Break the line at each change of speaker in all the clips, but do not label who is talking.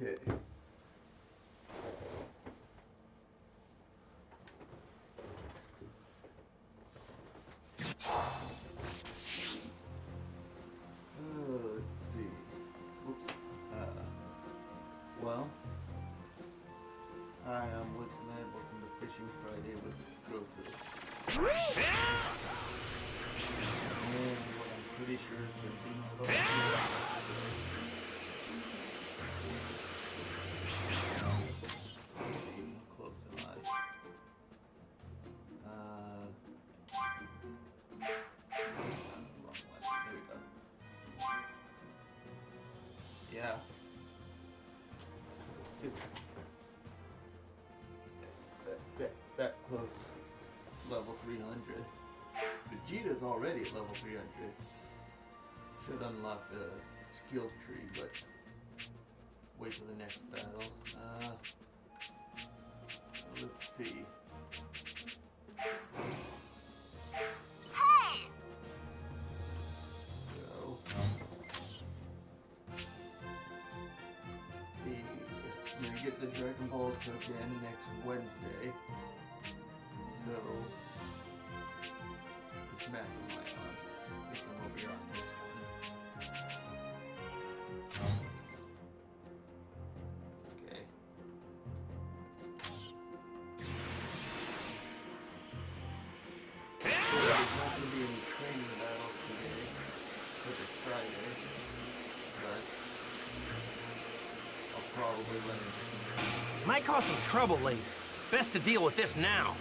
Okay. Let's see. Oops. Well, hi, I'm Wood tonight. Welcome to Fishing Friday with Goku. And what I'm pretty sure is going to be my little close am I? Wrong one. Here we go. Yeah. That close. Level 300. Vegeta's already at level 300. Should unlock the skill tree, but wait for the next battle. Let's see.
Hey!
So, see, I'm gonna get the Dragon Balls again next Wednesday. So, which map am I on? I think I'm over here on this one. Okay. So there's not going to be any training battles today, because it's Friday, but I'll probably run into some.
Might cause some trouble later. Best to deal with this now.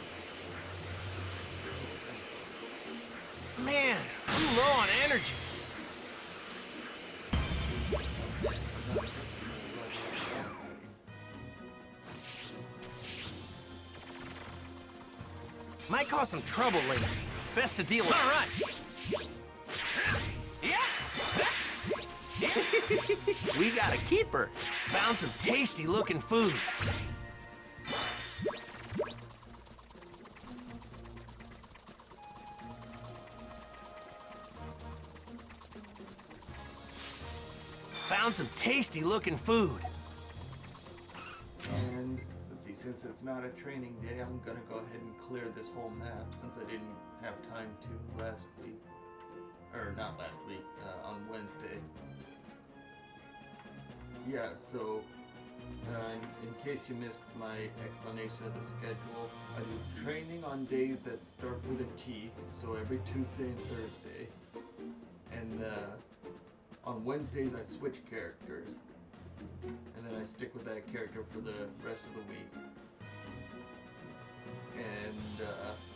Man, I'm low on energy. Might cause some trouble later. Best to deal with. All right. We got a keeper. Found some tasty looking food. Found some tasty looking food.
And let's see, since it's not a training day, I'm gonna go ahead and clear this whole map since I didn't have time to last week. Or not last week, on Wednesday. Yeah, so in case you missed my explanation of the schedule, I do training on days that start with a T, so every Tuesday and Thursday. And on Wednesdays I switch characters, and then I stick with that character for the rest of the week. And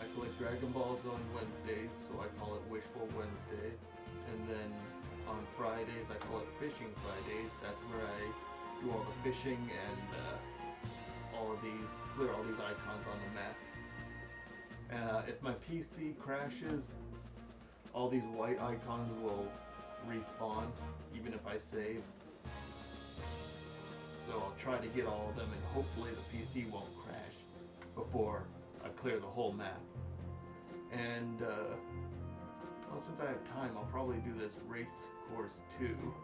I collect Dragon Balls on Wednesdays, so I call it Wishful Wednesday. And then on Fridays I call it Fishing Fridays. That's where I do all the fishing and clear all these icons on the map. If my PC crashes, all these white icons will respawn, even if I save. So I'll try to get all of them, and hopefully the PC won't crash before I clear the whole map. And well, since I have time, I'll probably do this race course 2.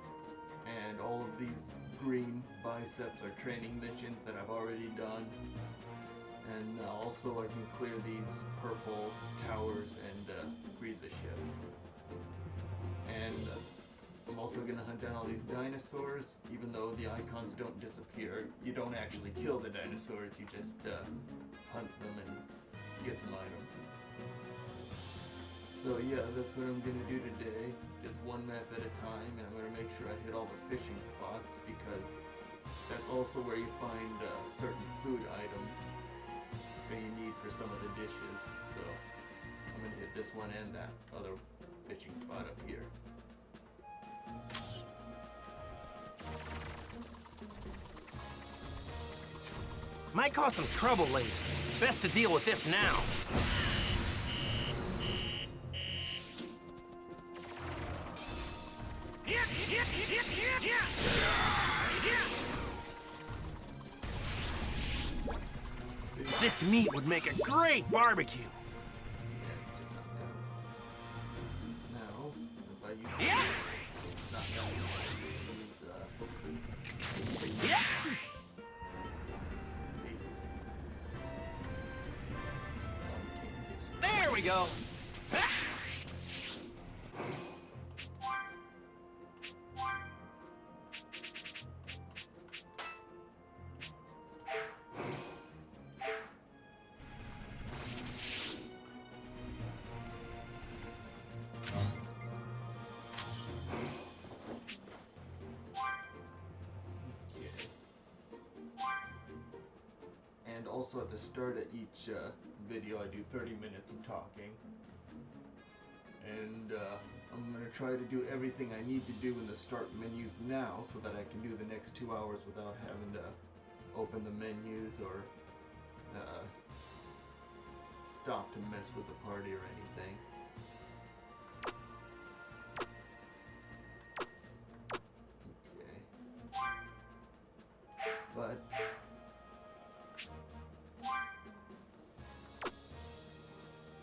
And all of these green biceps are training missions that I've already done. And also I can clear these purple towers and Frieza ships. And I'm also going to hunt down all these dinosaurs, even though the icons don't disappear. You don't actually kill the dinosaurs, you just hunt them and get some items. So yeah, that's what I'm going to do today, just one map at a time, and I'm going to make sure I hit all the fishing spots, because that's also where you find certain food items that you need for some of the dishes. So I'm going to hit this one and that other fishing spot up here.
Might cause some trouble later. Best to deal with this now. This meat would make a great barbecue.
Now, if I use
we go.
And also at the start of each video, I do 30 minutes of talking. And I'm going to try to do everything I need to do in the start menus now so that I can do the next 2 hours without having to open the menus or stop to mess with the party or anything. Okay. But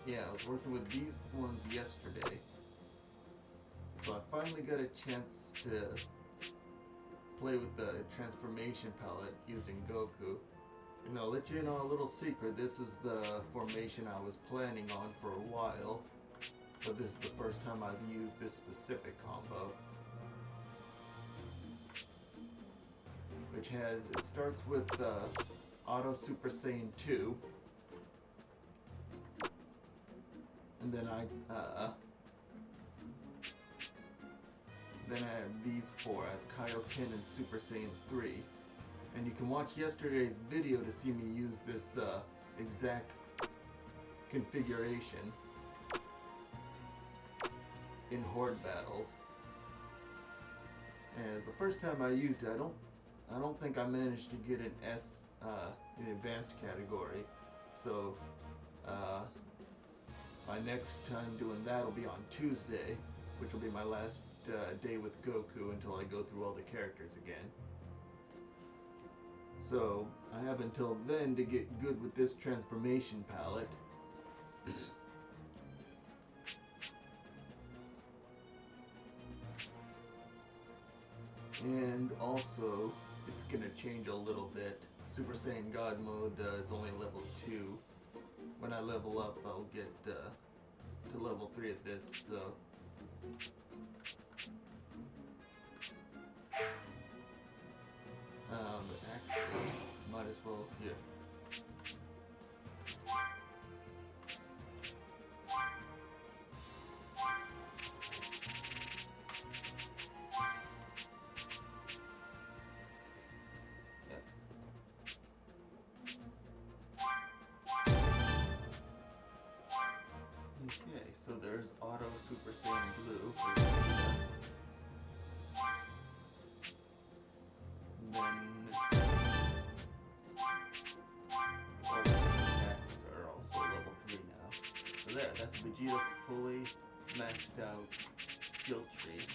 yeah, I was working with these ones yesterday, so I finally got a chance to play with the transformation palette using Goku. And I'll let you know a little secret, this is the formation I was planning on for a while, but this is the first time I've used this specific combo. Which it starts with Auto Super Saiyan 2. And then I have these four. I have Kaioken and Super Saiyan 3. And you can watch yesterday's video to see me use this exact configuration in Horde battles. And it's the first time I used it. I don't think I managed to get an S in advanced category. So my next time doing that will be on Tuesday, which will be my last day with Goku until I go through all the characters again. So I have until then to get good with this transformation palette. And also, it's gonna change a little bit. Super Saiyan God mode is only level 2. When I level up, I'll get to level 3 at this, so... but actually, might as well, yeah. Okay, so there's Auto Super Saiyan Blue. And then all the attacks are also level 3 now. So there, that's Vegeta fully maxed out skill tree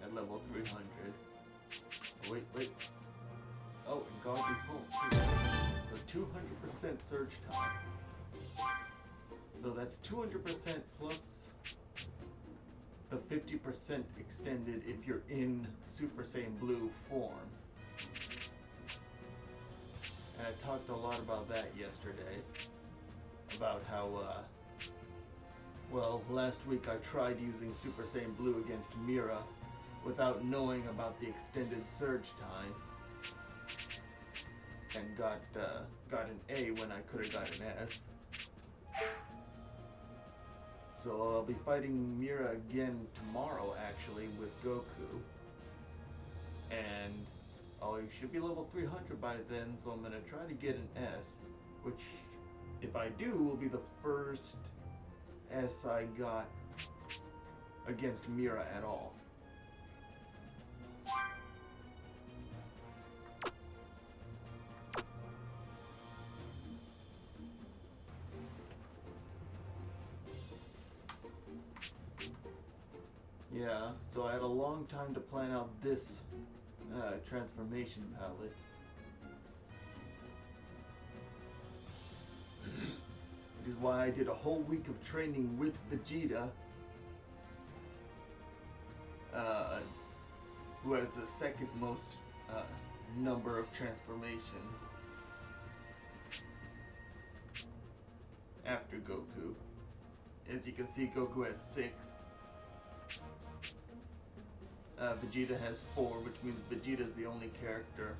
at level 300. Oh, wait. Oh, and God Repulse too. So 200% surge time. So that's 200% plus the 50% extended if you're in Super Saiyan Blue form. And I talked a lot about that yesterday. About how, well, last week I tried using Super Saiyan Blue against Mira without knowing about the extended surge time. And got an A when I could have got an S. So I'll be fighting Mira again tomorrow, actually, with Goku. And I should be level 300 by then, so I'm going to try to get an S. Which, if I do, will be the first S I got against Mira at all. Yeah, so I had a long time to plan out this transformation palette. Which is why I did a whole week of training with Vegeta, who has the second most number of transformations. after Goku. As you can see, Goku has 6. Vegeta has 4, which means Vegeta is the only character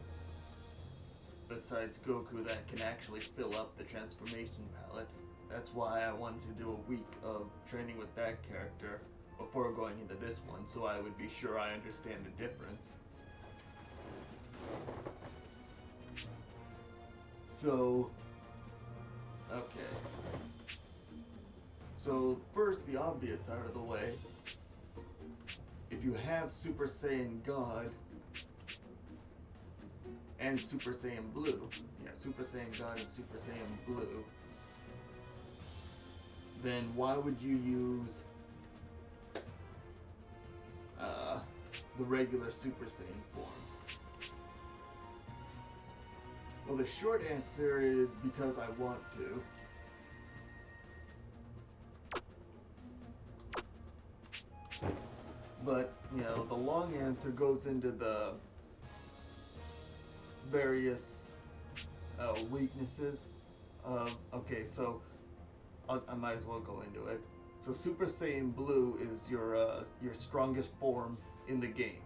besides Goku that can actually fill up the transformation palette. That's why I wanted to do a week of training with that character before going into this one, so I would be sure I understand the difference. So, okay. So first, the obvious out of the way. If you have Super Saiyan God and Super Saiyan Blue, Super Saiyan God and Super Saiyan Blue, then why would you use the regular Super Saiyan forms? Well, the short answer is because I want to. But, you know, the long answer goes into the various weaknesses. Okay, so I might as well go into it. So Super Saiyan Blue is your strongest form in the game.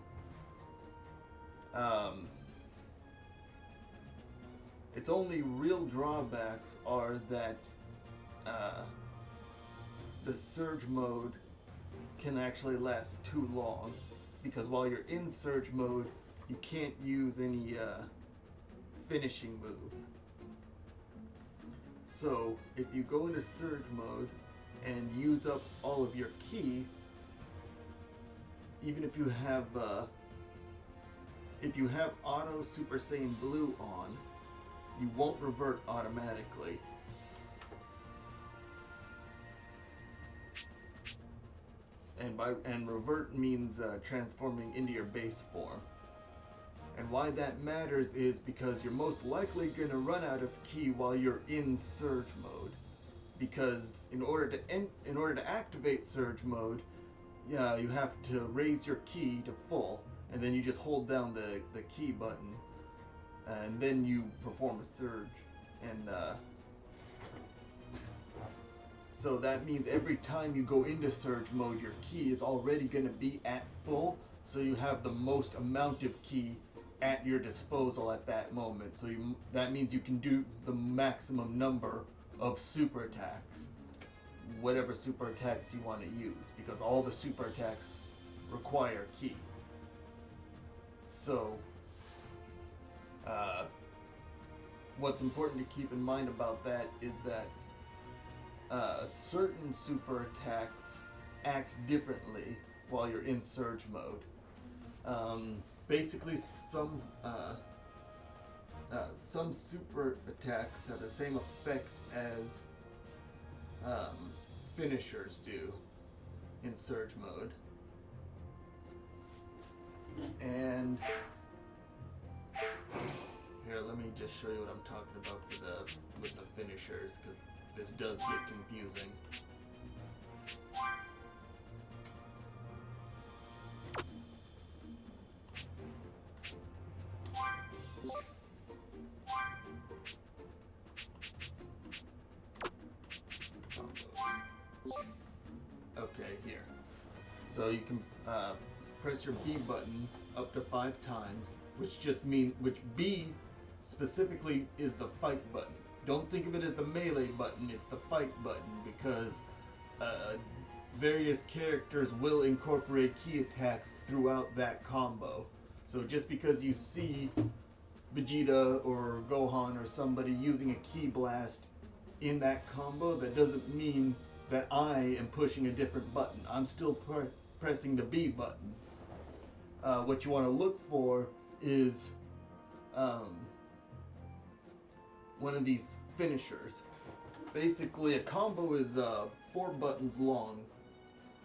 Its only real drawbacks are that the surge mode can actually last too long, because while you're in surge mode, you can't use any finishing moves. So if you go into surge mode and use up all of your ki, even if you have auto Super Saiyan Blue on, you won't revert automatically. And revert means transforming into your base form. And why that matters is because you're most likely going to run out of ki while you're in surge mode. Because in order to activate surge mode, you have to raise your ki to full, and then you just hold down the ki button, and then you perform a surge. And so that means every time you go into surge mode, your ki is already going to be at full, so you have the most amount of ki at your disposal at that moment. So that means you can do the maximum number of super attacks, whatever super attacks you want to use, because all the super attacks require ki. So what's important to keep in mind about that is that certain super attacks act differently while you're in surge mode. Basically, some super attacks have the same effect as finishers do in surge mode. And here, let me just show you what I'm talking about with the finishers, because this does get confusing. Okay, here. So you can press your B button up to 5 times, which B specifically is the fight button. Don't think of it as the melee button, it's the fight button, because various characters will incorporate ki attacks throughout that combo. So just because you see Vegeta or Gohan or somebody using a ki blast in that combo, that doesn't mean that I am pushing a different button. I'm still pressing the B button. What you want to look for is one of these finishers. Basically, a combo is 4 buttons long,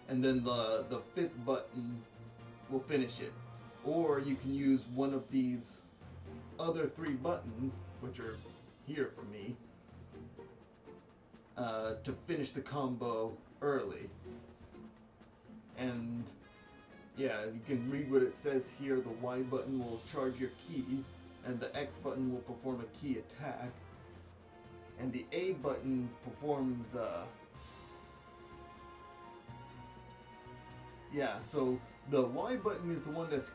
and then the 5th button will finish it. Or you can use one of these other 3 buttons, which are here for me, to finish the combo early. And yeah, you can read what it says here. The Y button will charge your ki, and the X button will perform a ki attack. and the A button performs, yeah, so the Y button is the one that's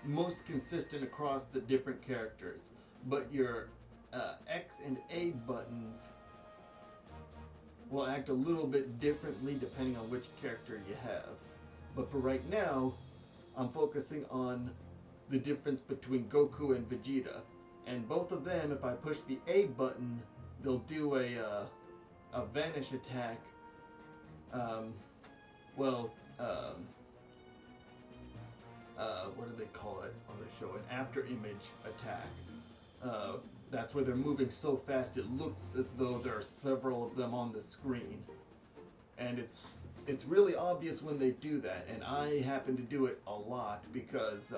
most consistent across the different characters, but your X and A buttons will act a little bit differently depending on which character you have. But for right now, I'm focusing on the difference between Goku and Vegeta. And both of them, if I push the A button, they'll do a vanish attack. What do they call it on the show? An after image attack. That's where they're moving so fast it looks as though there are several of them on the screen. And it's really obvious when they do that, and I happen to do it a lot because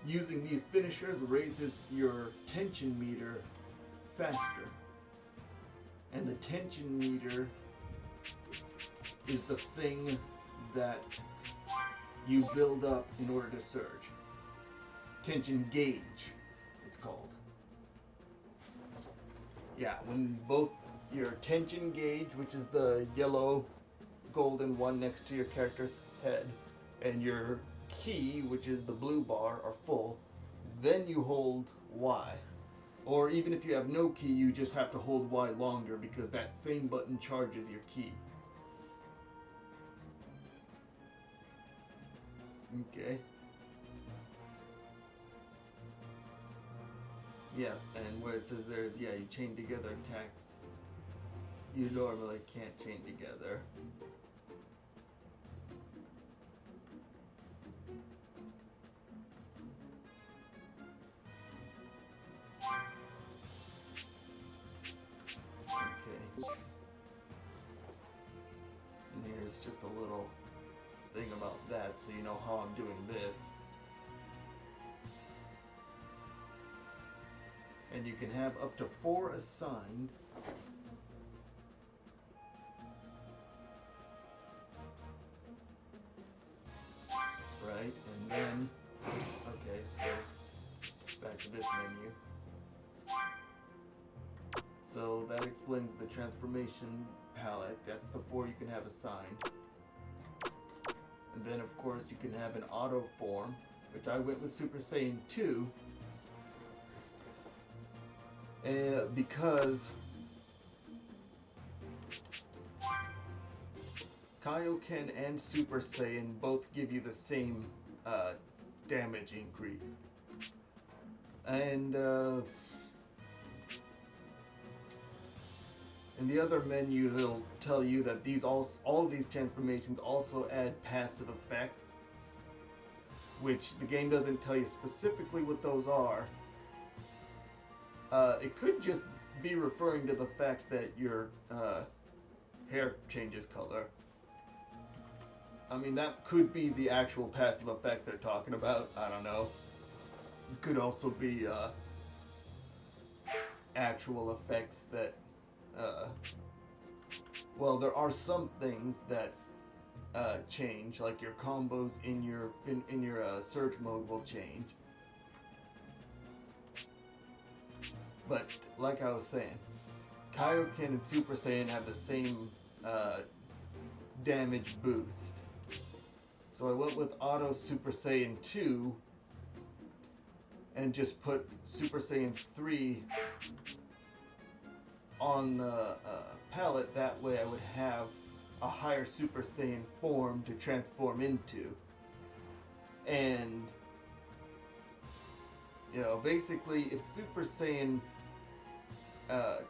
using these finishers raises your tension meter faster. And the tension meter is the thing that you build up in order to surge. Tension gauge, it's called. Yeah, when both your tension gauge, which is the yellow golden one next to your character's head, and your key, which is the blue bar, are full, then you hold Y. Or even if you have no key, you just have to hold Y longer because that same button charges your key. Okay. Yeah, and where it says there's, yeah, you chain together attacks you normally can't chain together. Okay. And here's just a little thing about that so you know how I'm doing this. And you can have up to 4 assigned. Right, and then, okay, so back to this menu. So that explains the transformation palette. That's the 4 you can have assigned. And then of course you can have an auto form, which I went with Super Saiyan 2. Because Kaioken and Super Saiyan both give you the same damage increase. And in the other menus it'll tell you that all of these transformations also add passive effects, which the game doesn't tell you specifically what those are. It could just be referring to the fact that your hair changes color. I mean, that could be the actual passive effect they're talking about. I don't know. It could also be actual effects that, well, there are some things that change, like your combos in your surge mode will change. But like I was saying, Kaioken and Super Saiyan have the same damage boost. So I went with Auto Super Saiyan 2 and just put Super Saiyan 3 on the palette. That way I would have a higher Super Saiyan form to transform into. And, you know, basically if Super Saiyan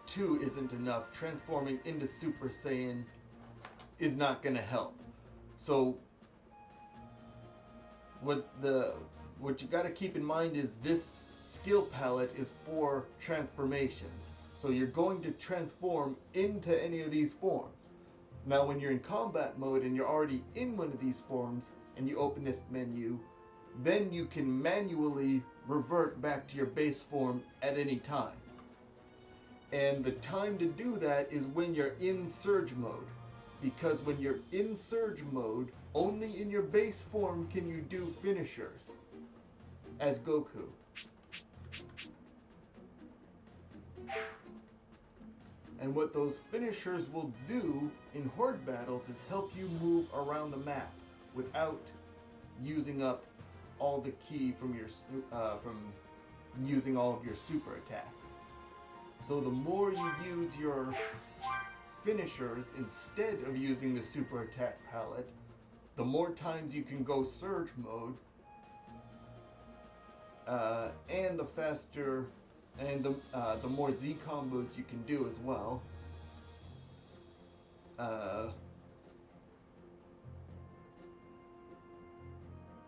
2 isn't enough, transforming into Super Saiyan is not going to help. So what you got to keep in mind is this skill palette is for transformations. So you're going to transform into any of these forms. Now when you're in combat mode and you're already in one of these forms and you open this menu, then you can manually revert back to your base form at any time. And the time to do that is when you're in surge mode. Because when you're in surge mode, only in your base form can you do finishers as Goku. And what those finishers will do in horde battles is help you move around the map without using up all the ki from your from using all of your super attacks. So the more you use your finishers instead of using the super attack palette, the more times you can go surge mode, and the faster and the more Z combos you can do as well.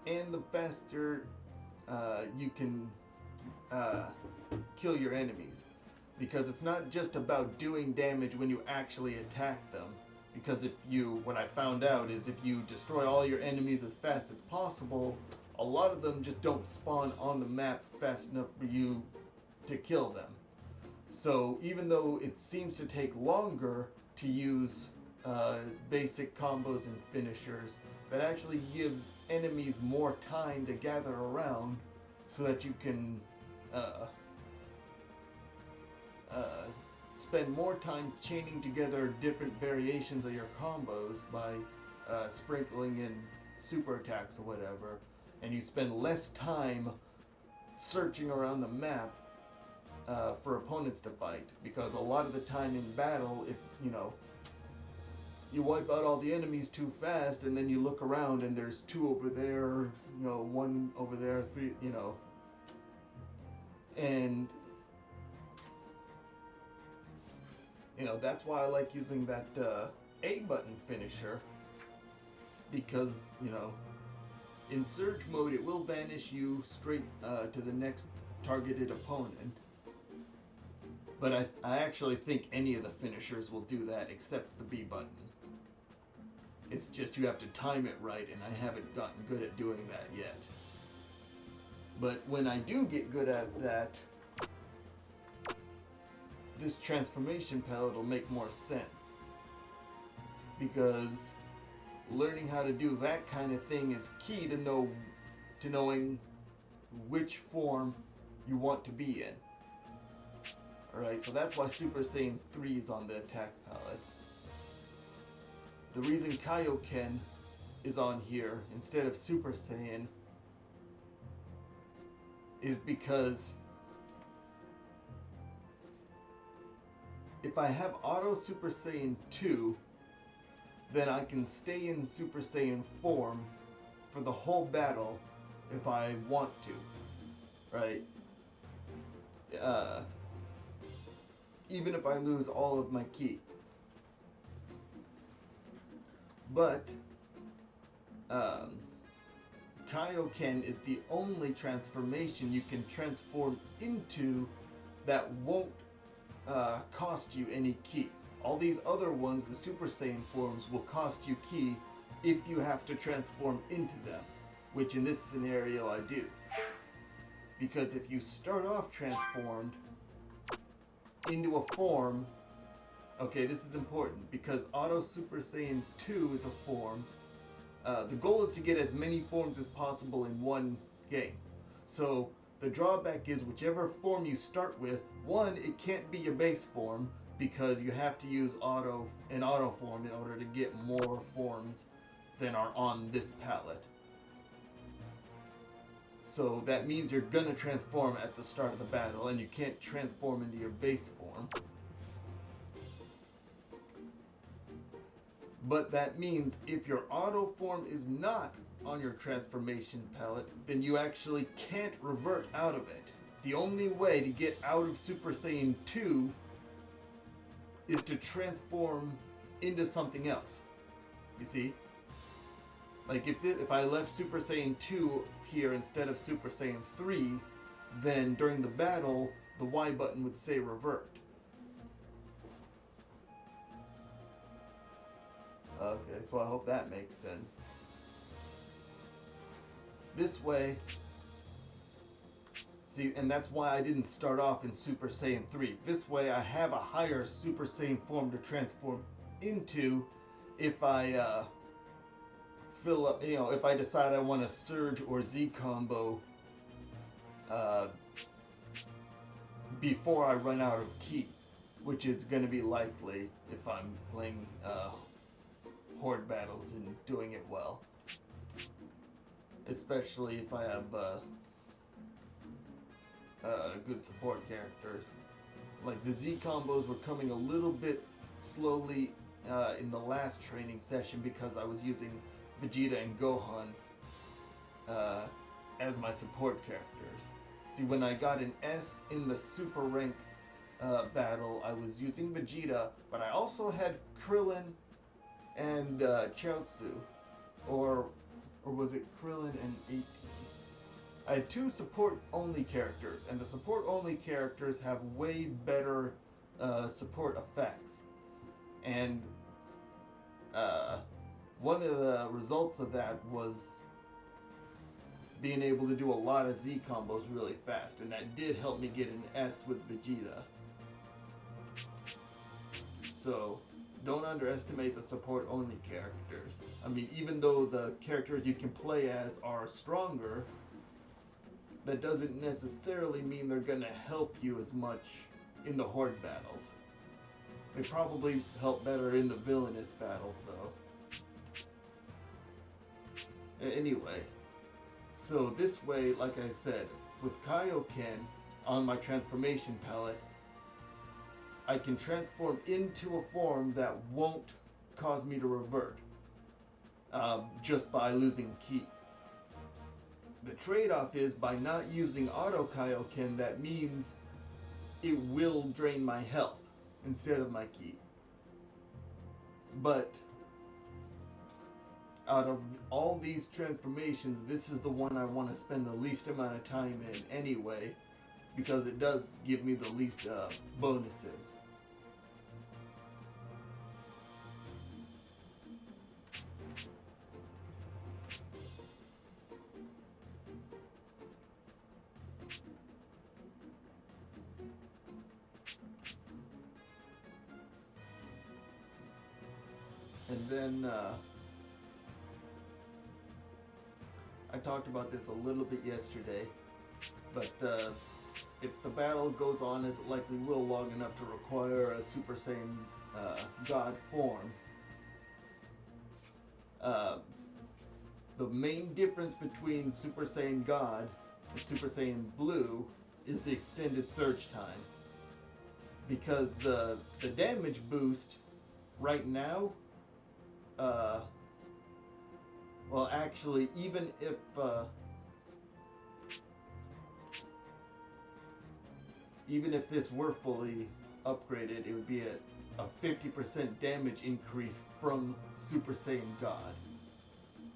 And the faster you can kill your enemies. Because it's not just about doing damage when you actually attack them. Because what I found out is if you destroy all your enemies as fast as possible, a lot of them just don't spawn on the map fast enough for you to kill them. So even though it seems to take longer to use basic combos and finishers, that actually gives enemies more time to gather around so that you can spend more time chaining together different variations of your combos by sprinkling in super attacks or whatever, and you spend less time searching around the map for opponents to fight, because a lot of the time in battle, if you wipe out all the enemies too fast, and then you look around and there's 2 over there, one over there, 3, and that's why I like using that A button finisher, because in surge mode it will banish you straight to the next targeted opponent. But I actually think any of the finishers will do that except the B button. It's just you have to time it right, and I haven't gotten good at doing that yet. But when I do get good at that, this transformation palette will make more sense. Because learning how to do that kind of thing is key to knowing which form you want to be in. Alright, so that's why Super Saiyan 3 is on the attack palette. The reason Kaioken is on here instead of Super Saiyan is because if I have Auto Super Saiyan 2, then I can stay in Super Saiyan form for the whole battle if I want to, right? Even if I lose all of my ki. But Kaioken is the only transformation you can transform into that won't cost you any ki. All these other ones, the Super Saiyan forms, will cost you ki if you have to transform into them, which in this scenario I do. Because if you start off transformed into a form, okay, this is important, because Auto Super Saiyan 2 is a form. The goal is to get as many forms as possible in one game. So the drawback is whichever form you start with, one, it can't be your base form, because you have to use an auto form in order to get more forms than are on this palette. So that means you're gonna transform at the start of the battle, and you can't transform into your base form. But that means if your auto form is not on your transformation palette, then you actually can't revert out of it. The only way to get out of Super Saiyan 2 is to transform into something else. You see? Like if I left Super Saiyan 2 here instead of Super Saiyan 3, then during the battle, the Y button would say revert. Okay, so I hope that makes sense. This way, see, and that's why I didn't start off in Super Saiyan 3. This way I have a higher Super Saiyan form to transform into if I fill up, if I decide I want a Surge or Z combo before I run out of ki. which is going to be likely if I'm playing horde battles and doing it well. Especially if I have good support characters. Like the Z combos were coming a little bit slowly in the last training session because I was using Vegeta and Gohan as my support characters. See, when I got an S in the super rank battle, I was using Vegeta, but I also had Krillin and Chaozu, or was it Krillin and 18? I had two support-only characters, and the support-only characters have way better support effects. And one of the results of that was being able to do a lot of Z combos really fast, and that did help me get an S with Vegeta. So, don't underestimate the support-only characters. I mean, even though the characters you can play as are stronger, that doesn't necessarily mean they're gonna help you as much in the horde battles. They probably help better in the villainous battles, though. Anyway, so this way, like I said, with Kaioken on my transformation palette, I can transform into a form that won't cause me to revert just by losing ki. The trade-off is by not using Auto Kaioken, that means it will drain my health instead of my ki. But out of all these transformations, this is the one I want to spend the least amount of time in anyway, because it does give me the least bonuses. And then I talked about this a little bit yesterday, but if the battle goes on as it likely will long enough to require a Super Saiyan God form, the main difference between Super Saiyan God and Super Saiyan Blue is the extended surge time. Because the damage boost right now, well, actually, even if this were fully upgraded, it would be a 50% damage increase from Super Saiyan God.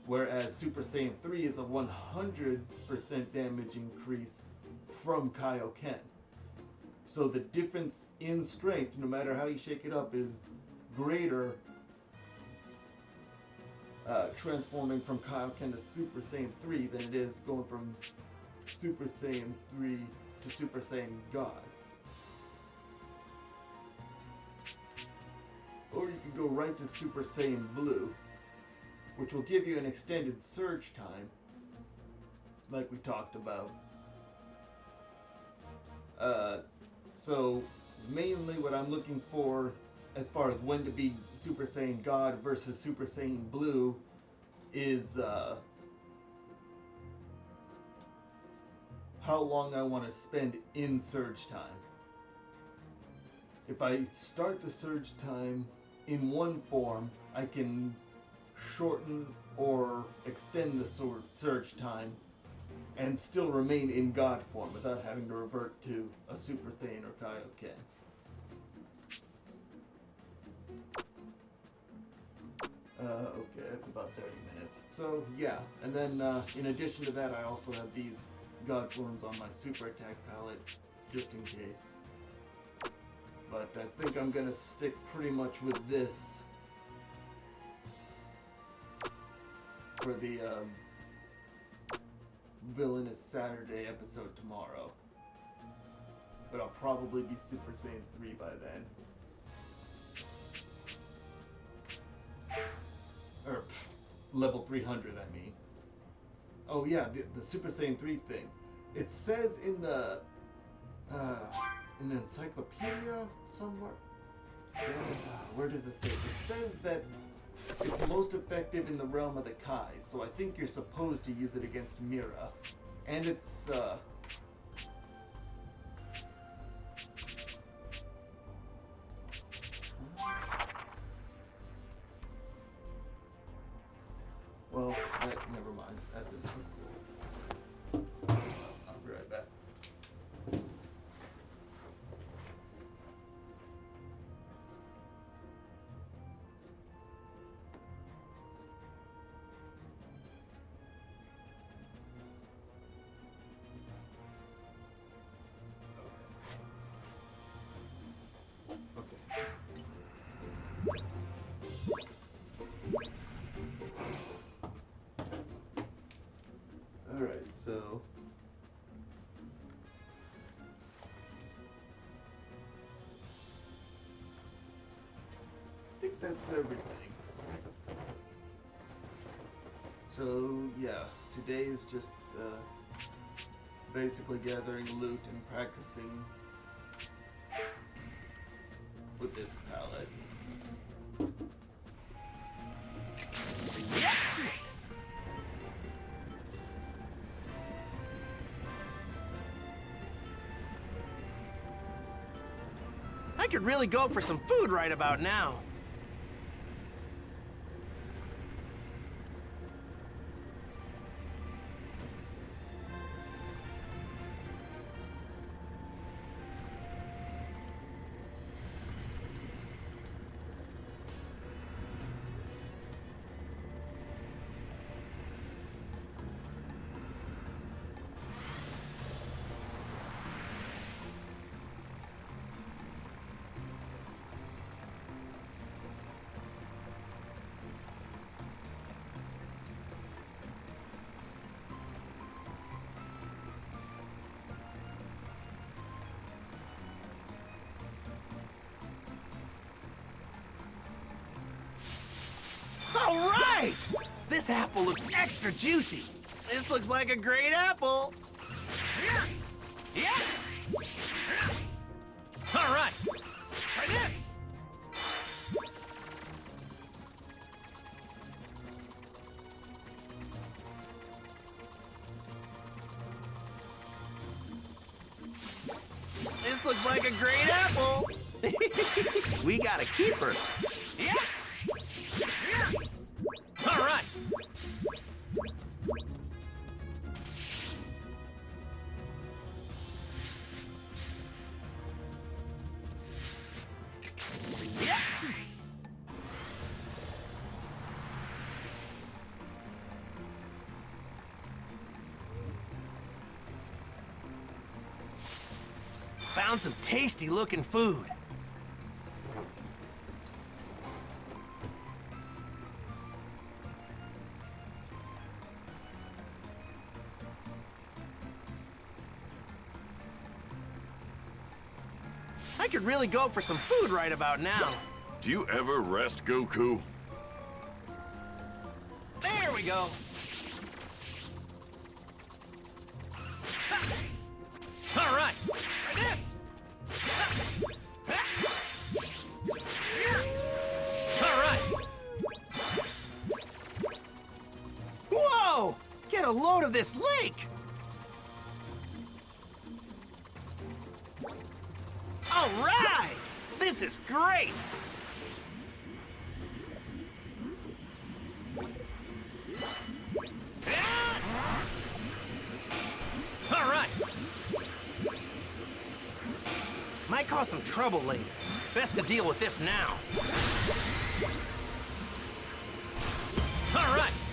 Whereas Super Saiyan 3 is a 100% damage increase from Kaioken. So the difference in strength, no matter how you shake it up, is greater transforming from Kaioken to Super Saiyan 3 than it is going from Super Saiyan 3 to Super Saiyan God. Or you can go right to Super Saiyan Blue, which will give you an extended surge time, like we talked about. So mainly what I'm looking for as far as when to be Super Saiyan God versus Super Saiyan Blue is how long I want to spend in surge time. If I start the surge time in one form, I can shorten or extend the surge time and still remain in God form without having to revert to a Super Saiyan or Kaioken. Okay, that's about 30 minutes. So, yeah, and then in addition to that, I also have these God forms on my super attack palette, just in case. But I think I'm gonna stick pretty much with this for the Villainous Saturday episode tomorrow. But I'll probably be Super Saiyan 3 by then. Or, level 300, I mean. Oh yeah, the Super Saiyan 3 thing. It says in the in the encyclopedia somewhere. Where does it say? It says that it's most effective in the realm of the Kai, so I think you're supposed to use it against Mira. And it's, well, never mind. That's enough. I'll be right back. Okay. Alright, so I think that's everything. So yeah, today is just basically gathering loot and practicing with this palette.
I could really go for some food right about now. All right! This apple looks extra juicy. This looks like a great apple. Yeah! All right! Try this! This looks like a great apple. We got a keeper. Yeah! All right. Yeah. Found some tasty looking food. I could really go for some food right about now.
Do you ever rest, Goku?
There we go. All right. Try this. All right. Whoa! Get a load of this lake. All right! This is great! All right! Might cause some trouble later. Best to deal with this now. All right!